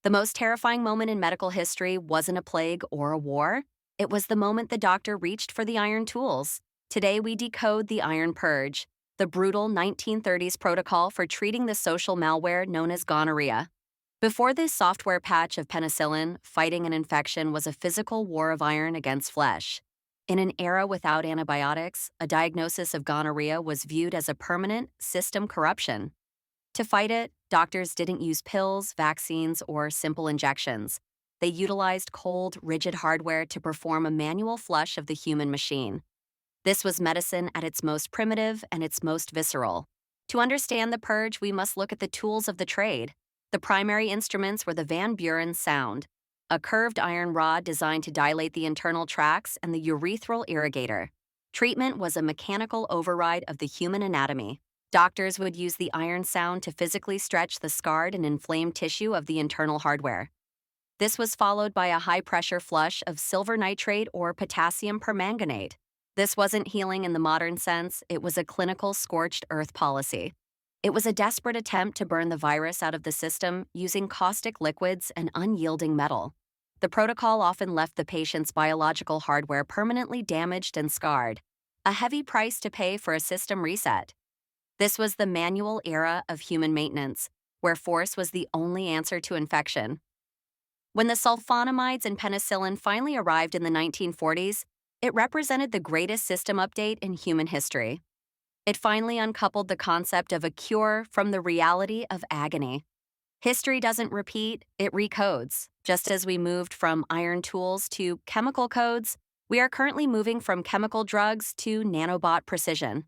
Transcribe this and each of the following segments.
The most terrifying moment in medical history wasn't a plague or a war. It was the moment the doctor reached for the iron tools. Today, we decode the Iron Purge, the brutal 1930s protocol for treating the social malware known as gonorrhea. Before this software patch of penicillin, fighting an infection was a physical war of iron against flesh. In an era without antibiotics, a diagnosis of gonorrhea was viewed as a permanent system corruption. To fight it, doctors didn't use pills, vaccines, or simple injections. They utilized cold, rigid hardware to perform a manual flush of the human machine. This was medicine at its most primitive and its most visceral. To understand the purge, we must look at the tools of the trade. The primary instruments were the Van Buren sound, a curved iron rod designed to dilate the internal tracts, and the urethral irrigator. Treatment was a mechanical override of the human anatomy. Doctors would use the iron sound to physically stretch the scarred and inflamed tissue of the internal hardware. This was followed by a high-pressure flush of silver nitrate or potassium permanganate. This wasn't healing in the modern sense, it was a clinical Scorched-Earth Policy. It was a desperate attempt to burn the virus out of the system using caustic liquids and unyielding metal. The protocol often left the patient's biological hardware permanently damaged and scarred, a heavy price to pay for a system reset. This was the manual era of human maintenance, where force was the only answer to infection. When the sulfonamides and penicillin finally arrived in the 1940s, it represented the greatest system update in human history. It finally uncoupled the concept of a cure from the reality of agony. History doesn't repeat, it recodes. Just as we moved from iron tools to chemical codes, we are currently moving from chemical drugs to nanobot precision.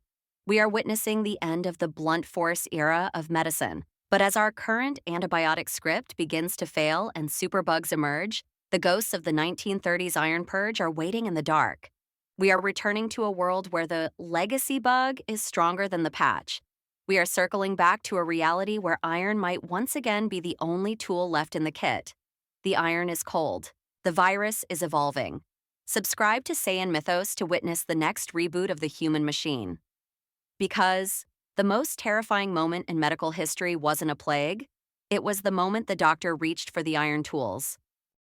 We are witnessing the end of the blunt force era of medicine. But as our current antibiotic script begins to fail and superbugs emerge, the ghosts of the 1930s Iron Purge are waiting in the dark. We are returning to a world where the legacy bug is stronger than the patch. We are circling back to a reality where iron might once again be the only tool left in the kit. The iron is cold. The virus is evolving. Subscribe to Sayenmythos to witness the next reboot of the human machine. Because the most terrifying moment in medical history wasn't a plague, it was the moment the doctor reached for the iron tools.